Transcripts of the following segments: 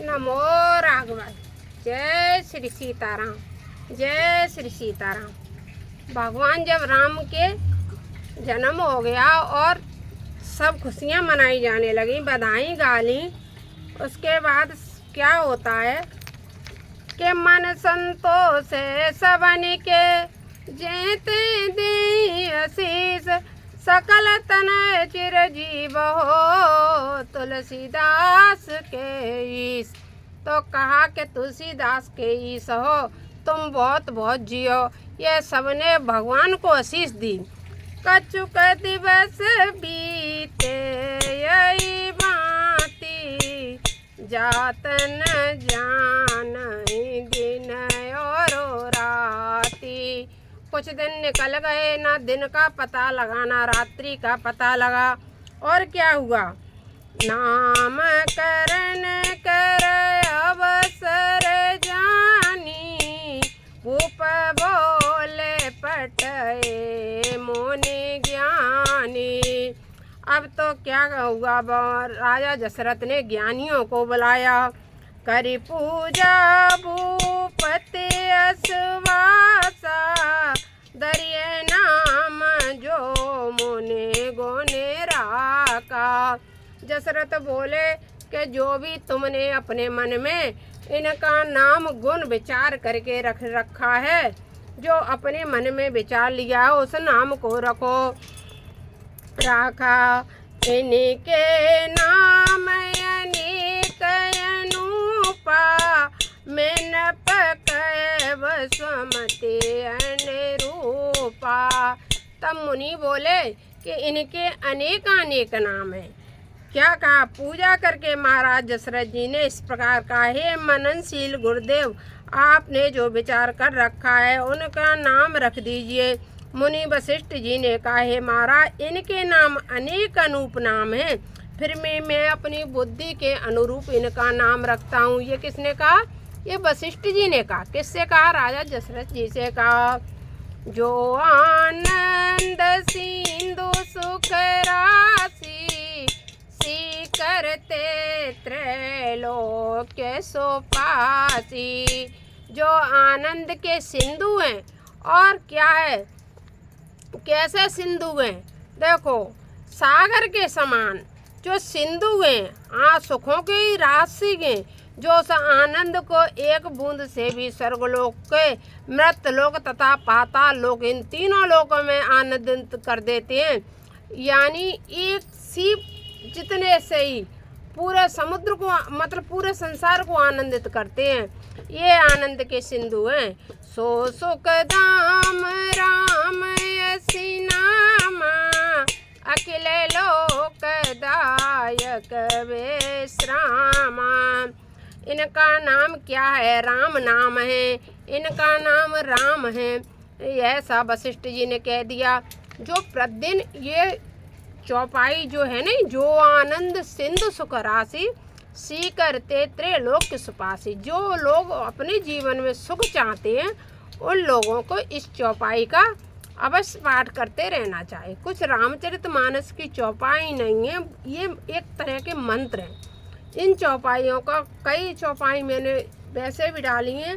नमो राघवाय। जय श्री सीताराम, जय श्री सीताराम। भगवान जब राम के जन्म हो गया और सब खुशियाँ मनाई जाने लगी, बधाई गाली, उसके बाद क्या होता है कि मन संतोष है सबन के, जेते दी आशीष सकल तनय चिरजीव हो, तुलसीदास के ईश। तो कहा कि तुलसीदास के ईश हो, तुम बहुत बहुत जियो। ये सबने भगवान को आशीष दी। कछुक दिवस बीते यही भांति, जात न जान गिन और राती। कुछ दिन निकल गए, ना दिन का पता लगा ना रात्रि का पता लगा। और क्या हुआ? नाम करण कर अवसर जानी, भूप बोले पठे मुनि ज्ञानी। अब तो क्या हुआ? राजा दशरथ ने ज्ञानियों को बुलाया। करी पूजा भूपति असवासा, दरिये नाम जो मुनि गुने राका। दशरथ बोले कि जो भी तुमने अपने मन में इनका नाम गुण विचार करके रखा है, जो अपने मन में विचार लिया है, उस नाम को रखो। राखा इनके नाम अनेक अनूपा, में न पकैव स्वमति अनुरूपा। तब मुनि बोले कि इनके अनेक अनेक नाम हैं। क्या कहा? पूजा करके महाराज दशरथ जी ने इस प्रकार कहा, हे मननशील गुरुदेव, आपने जो विचार कर रखा है उनका नाम रख दीजिए। मुनि वशिष्ठ जी ने कहा, हे महाराज, इनके नाम अनेक अनूप नाम हैं, फिर मैं अपनी बुद्धि के अनुरूप इनका नाम रखता हूँ। ये किसने कहा? ये वशिष्ठ जी ने कहा। किससे कहा? राजा दशरथ जी से कहा। जो आनंद सिंधु सुख राशि, सी करते त्रैलोक्य सोपासी। जो आनंद के सिंधु हैं। और क्या है? कैसे सिंधु हैं? देखो, सागर के समान जो सिंधु हैं, सुखों की राशि हैं, जो उस आनंद को एक बूंद से भी स्वर्गलोक के, मृतलोक तथा पाताल लोक, इन तीनों लोकों में आनंदित कर देते हैं। यानी एक सीप जितने से ही पूरे समुद्र को, मतलब पूरे संसार को आनंदित करते हैं। ये आनंद के सिंधु हैं। सो सुख दाम राम यसी नामा, अखिल लोक दायक विश्रामा। इनका नाम क्या है? राम नाम है। इनका नाम राम है। ऐसा वशिष्ठ जी ने कह दिया। जो प्रतिदिन ये चौपाई जो है ना, जो आनंद सिंधु सुख राशि, सी करते त्रैलोक्य सुपासी। जो लोग अपने जीवन में सुख चाहते हैं, उन लोगों को इस चौपाई का अवश्य पाठ करते रहना चाहिए। कुछ रामचरितमानस की चौपाई नहीं है, ये एक तरह के मंत्र हैं। इन चौपाइयों का कई चौपाई मैंने वैसे भी डाली हैं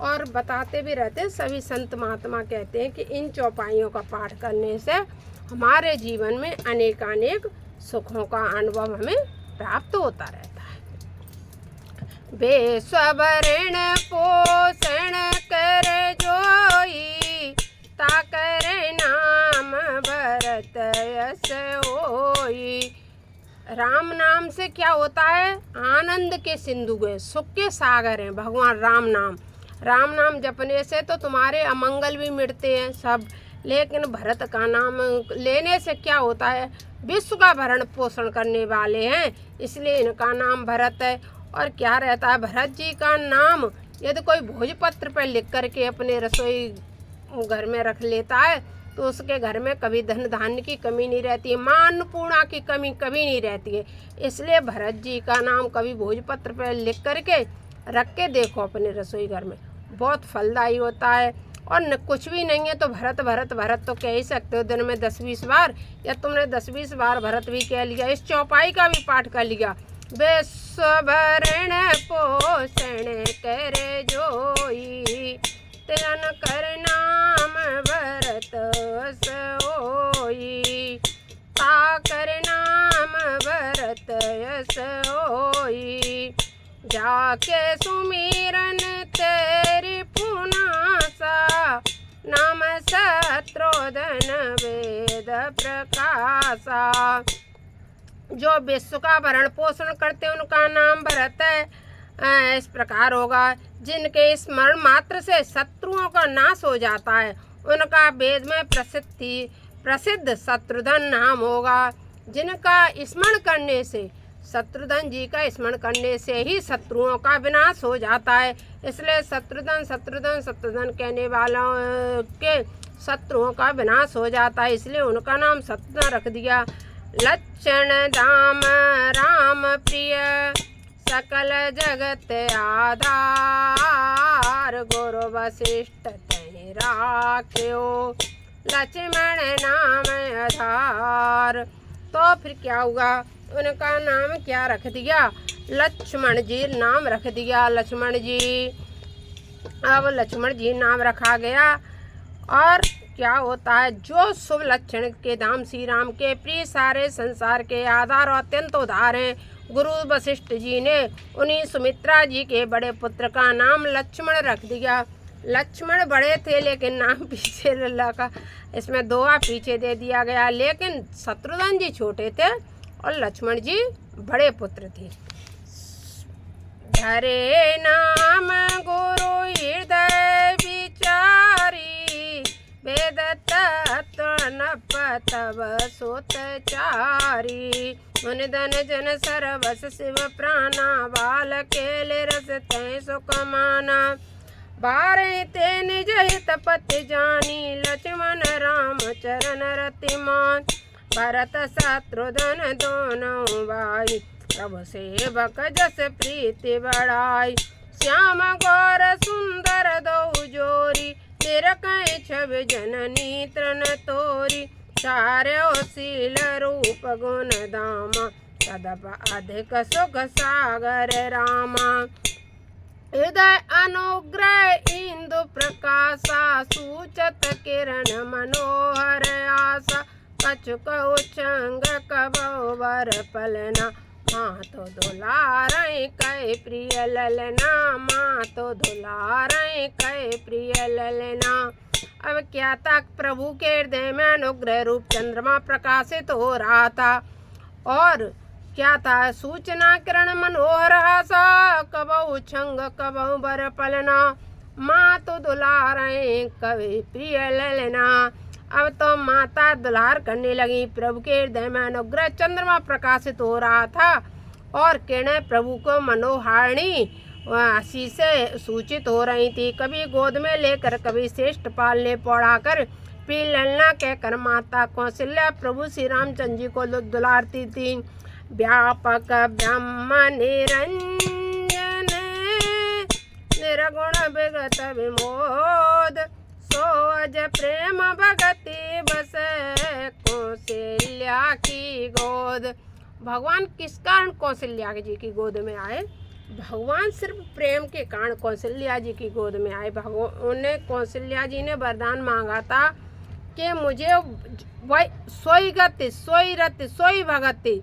और बताते भी रहते हैं। सभी संत महात्मा कहते हैं कि इन चौपाइयों का पाठ करने से हमारे जीवन में अनेकानेक सुखों का अनुभव हमें प्राप्त होता रहता है। बेस्वरण पोषण कर जोई, ताकर नाम भरत यस होई। राम नाम से क्या होता है? आनंद के सिंधु है, सुख के सागर हैं भगवान राम नाम। राम नाम जपने से तो तुम्हारे अमंगल भी मिटते हैं सब, लेकिन भरत का नाम लेने से क्या होता है? विश्व का भरण पोषण करने वाले हैं, इसलिए इनका नाम भरत है। और क्या रहता है? भरत जी का नाम यदि कोई भोजपत्र पर लिख करके अपने रसोई घर में रख लेता है, तो उसके घर में कभी धन धान्य की कमी नहीं रहती है, मां अन्नपूर्णा की कमी कभी नहीं रहती है। इसलिए भरत जी का नाम कभी भोजपत्र पर लिख करके रख के देखो अपने रसोई घर में, बहुत फलदायी होता है। और कुछ भी नहीं है तो भरत भरत भरत तो कह ही सकते हो दिन में 10-20 बार, या तुमने 10-20 बार भरत भी कह लिया, इस चौपाई का भी पाठ कर लिया, विश्व भरण पोषण कर जोई, तेन कर नाम भरत सोई, ताकर नाम भरत यस होई, जाके सुमिरन तेरी पुनासा, नाम शत्रुधन वेद प्रकाशा। जो विश्व का भरण पोषण करते उनका नाम भरत है। इस प्रकार होगा, जिनके स्मरण मात्र से शत्रुओं का नाश हो जाता है, उनका वेद में प्रसिद्ध शत्रुधन नाम होगा। जिनका स्मरण करने से, शत्रुधन जी का स्मरण करने से ही शत्रुओं का विनाश हो जाता है। इसलिए शत्रुधन शत्रुधन शत्रुधन कहने वालों के शत्रुओं का विनाश हो जाता है, इसलिए उनका नाम शत्रुधन रख दिया। लक्षण धाम राम प्रिय, सकल जगत आधार, गुरु वशिष्ठ तहि राख्यो, लक्ष्मण नाम आधार। तो फिर क्या हुआ, उनका नाम क्या रख दिया, लक्ष्मण जी नाम रख दिया। लक्ष्मण जी, अब लक्ष्मण जी नाम रखा गया। और क्या होता है, जो शुभ लक्षण के धाम श्री राम के प्रिय, सारे संसार के आधार और अत्यंत उदार हैं। गुरु वशिष्ठ जी ने उन्हीं सुमित्रा जी के बड़े पुत्र का नाम लक्ष्मण रख दिया। लक्ष्मण बड़े थे लेकिन नाम पीछे लगा, इसमें दोहा पीछे दे दिया गया, लेकिन शत्रुघ्न जी छोटे थे और लक्ष्मण जी बड़े पुत्र थे। धरे नाम गुरु हृदय विचारी, वेद तत्व नप तब सोतचारी, मन धन जन सरवस शिव प्राणा, बाल केले रस तय सुख माना, बारे ते निज हित पति जानी, लक्ष्मण राम चरण रतिमान, भरत शत्रुघ्न दोनों भाई, प्रभु सेवक जस प्रीति बढ़ाई, श्याम गौर सुंदर दो जोरी, निरकय छब जननी तृण तोरी, चार्यो शील रूप गुण दामा, तदप अधिक सुख सागर रामा, हृदय अनुग्रह इंदु प्रकाशा, सूचत किरण मनोहर आशा, कछुक उच्चंग कबो वर पलना, माँ तो दुलारई कै प्रिय ललना, माँ तो दुलारई कै प्रिय ललना। अब क्या था, प्रभु के हृदय में अनुग्रह रूप चंद्रमा प्रकाशित हो रहा था। और क्या था, सूचना किरण मनोहर आशा, कबहु छंग कबहु बर पलना, माँ तो दुलारई कै प्रिय ललना। अब तो माता दुलार करने लगी। प्रभु के हृदय में अनुग्रह चंद्रमा प्रकाशित हो रहा था और किरणें प्रभु को मनोहारिणी हंसी से सूचित हो रही थी। कभी गोद में लेकर, कभी श्रेष्ठ पाल ने पौड़ाकर प्रिय ललना कहकर माता कौशल्या प्रभु श्री रामचंद्र जी को दुलारती थी। व्यापक ब्रह्म निरंजन, निर्गुण विगत विमोद, सोज प्रेम भगति बस कौशल्या की गोद। भगवान किस कारण कौशल्या जी की गोद में आए? भगवान सिर्फ प्रेम के कारण कौशल्या जी की गोद में आए। उन्हें कौशल्या जी ने वरदान मांगा था कि मुझे वही सोई गति, सोई रति, सोई भगति,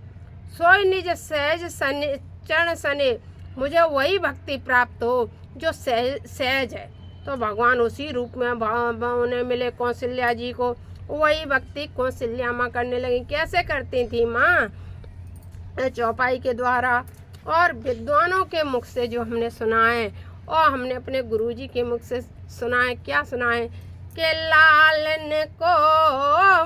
सोई निज सहज सने चरण सने, मुझे वही भक्ति प्राप्त हो जो सहज है। तो भगवान उसी रूप में उन्हें मिले कौशल्या जी को। वही भक्ति कौशल्या माँ करने लगी। कैसे करती थी माँ? चौपाई के द्वारा और विद्वानों के मुख से जो हमने सुना है और हमने अपने गुरुजी के मुख से सुना है। क्या सुना है कि लालन को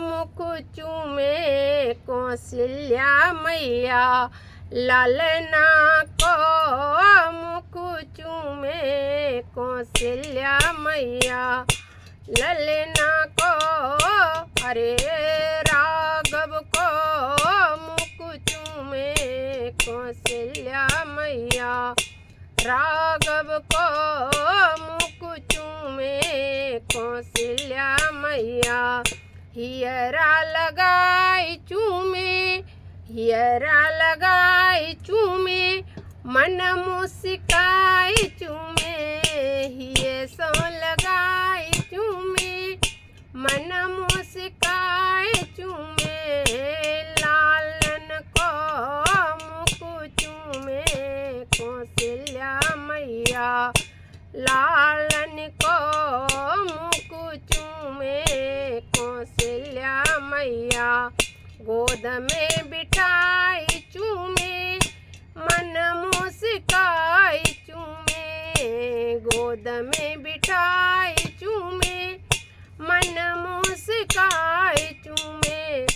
मुख चूमे कौशल्या मैया, लालना को मुख चूमे कौशल्या मैया, ललना को अरे राघव को मुख चूमे कौशल्या मैया, राघव को मुख चूमे कौशल्या मैया, हियरा लगाई चूमे, हियरा लगाई चूमे मन मुस्काई चूमे, हिये सो लगाई चूमे मन मुस्काई चूमे, लालन को मुख चूमे कौशल्या मैया, लालन को मुख चूमे कौशल्या मैया, गोद में बिठाई चूमे मन मुस्काई चूमे, गोद में बिठाई चूमे मन मुस्काई चूमे,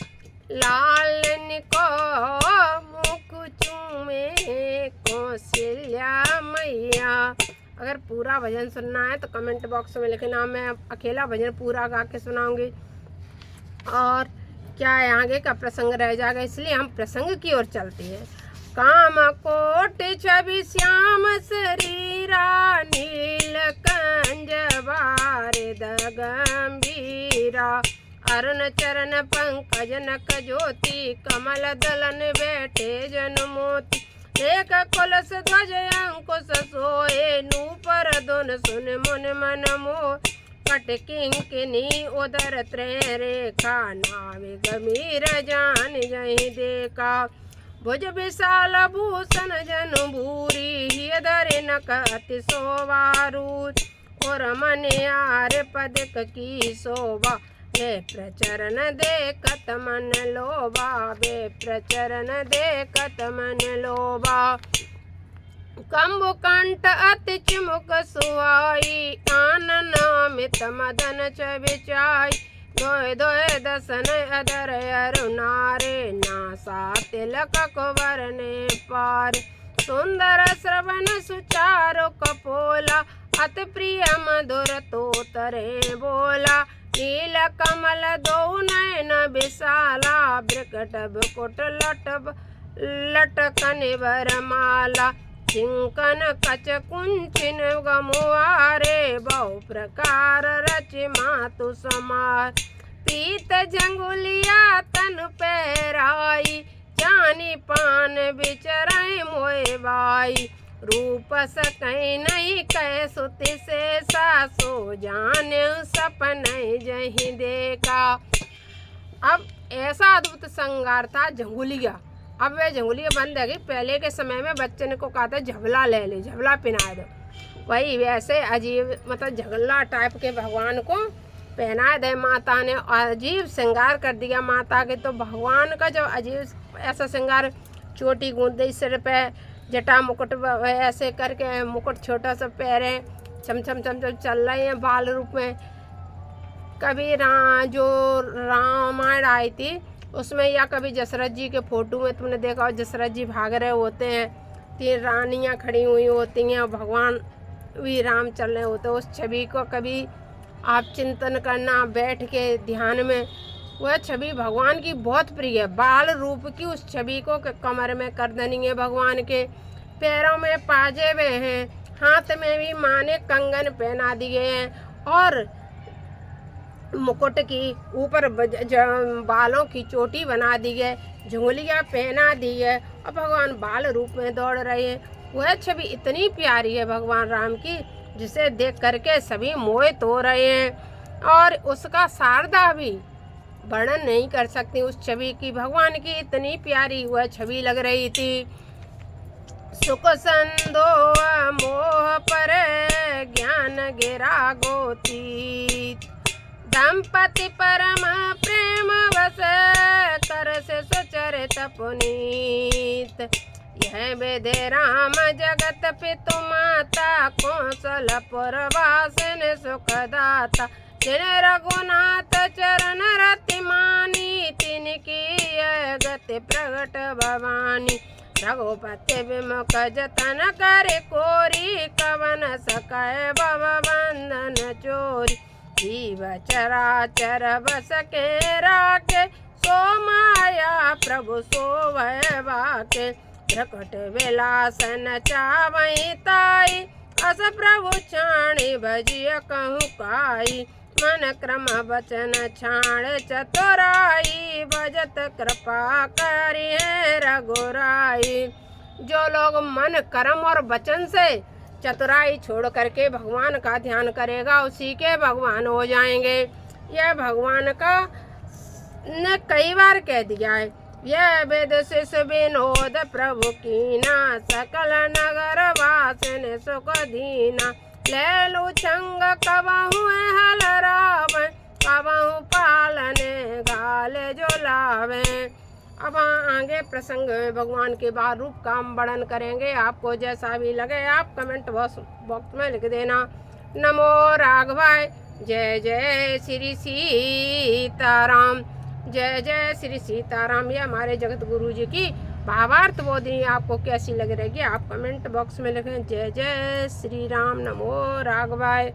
लालन को मुख चूमे कौशल्या मैया। अगर पूरा भजन सुनना है तो कमेंट बॉक्स में लिखना, मैं अकेला भजन पूरा गा के सुनाऊंगी। और क्या है, आगे का प्रसंग रह जाएगा, इसलिए हम प्रसंग की ओर चलते हैं। काम कोट छवि श्याम शरीरा, नील कंज बारिद गंभीरा, अरुण चरण पंकज नक ज्योति, कमल दलन बैठे जन मोती, एक कुलस ध्वज अंकुश सोए, नूपर धुन सुन मुन मन मोह, पट किंकिनी उदर त्रय रेखा, नावे गंभीर जान जहि देखा, भुज विशाल भूषण जनु भूरी, हिय धरि नक अति शोभारूर, और मन आर पदक की शोभा, वे प्रचरण देखत मन लोभा, वे प्रचरण देखत मन लोभा, कंबु कंठ अति चिमुक सुहाई, आनन अमित मदन चविचाई, दोय दोय दसन अदर अरुणारे, नासा तिलक कुबरने पार, सुंदर श्रवण सुचारु कपोला, अति प्रिय मधुर तोतरे बोला, नील कमल दो नयन विशाला, ब्रकट बुकुट लटकन वरमाला, चिंकन कच कुंचिन गमुआरे, बहु प्रकार रच मातु समार, पीत जंगुलिया तन पैराई, जानी पान बिचराई मोए बाई, रूप सकई नहीं कह सुति से सासो, जाने सपन जही देखा। अब ऐसा अद्भुत श्रृंगार था झंगुलिया। अब वह झंगुलिया बंद है गई। पहले के समय में बच्चे ने को कहा था झबला ले ले, झबला पहना दो, वही वैसे अजीब मतलब झगला टाइप के भगवान को पहना दे माता ने, अजीब श्रृंगार कर दिया माता के। तो भगवान का जब अजीब ऐसा श्रृंगार, चोटी गूंद दी सिर पे, जटा मुकुट ऐसे करके, मुकुट छोटा सा पैरे चम चम चम चम चल रहे हैं बाल रूप में। कभी जो रामायण आई थी उसमें, या कभी दशरथ जी के फोटो में तुमने देखा हो, दशरथ जी भाग रहे होते हैं, 3 रानियां खड़ी हुई होती हैं, भगवान भी राम चल रहे होते हैं। उस छवि को कभी आप चिंतन करना बैठ के ध्यान में, वह छवि भगवान की बहुत प्रिय है। बाल रूप की उस छवि को कमर में करदनी है भगवान के, पैरों में पाजेबे हैं, हाथ में भी माँ ने कंगन पहना दिए हैं, और मुकुट की ऊपर बालों की चोटी बना दी है, झुंगलियाँ पहना दी है, और भगवान बाल रूप में दौड़ रहे हैं। वह छवि इतनी प्यारी है भगवान राम की, जिसे देख करके सभी मोहित हो रहे हैं, और उसका शारदा भी वर्णन नहीं कर सकती उस छवि की। भगवान की इतनी प्यारी वह छवि लग रही थी। सुख संदो मोह पर ज्ञान गिरा गोतीत, दंपति परम प्रेम वस कर से सुचरित पुनीत, यह वेदे राम जगत पितु माता, कौशलपुर वासिन सुखदाता, जिन रघुनाथ चरण रति मानी, तिनकी गति प्रगट भवानी, रघुपति विमुख जतन करे कोरी, कवन सकय भव बंधन चोरी, जीव चराचर बस के राखे, सो माया प्रभु सोवै वाके, प्रकट विलासन चावई ताई, अस प्रभु चाणी भजिय कहूँ काई, मन क्रम वचन छाण चतुराई भजत कृपा करी है रघुराई। जो लोग मन कर्म और वचन से चतुराई छोड़ करके भगवान का ध्यान करेगा उसी के भगवान हो जाएंगे। यह भगवान का ने कई बार कह दिया है। यह वेद शिष विनोद प्रभु कीना सकल नगर वासन सुख दीना। ले लू छंग कबहू हल रावण कबहू पालने गाले जो लावे। अब आगे प्रसंग में भगवान के बाल रूप का हम वर्णन करेंगे। आपको जैसा भी लगे आप कमेंट बॉक्स में लिख देना। नमो राघवाय। जय जय श्री सीताराम। जय जय श्री सीताराम। ये हमारे जगत गुरु जी की भावार्थ बोधनी आपको कैसी लग रहेगी आप कमेंट बॉक्स में लिखें। जय जय श्री राम। नमो राघवाय।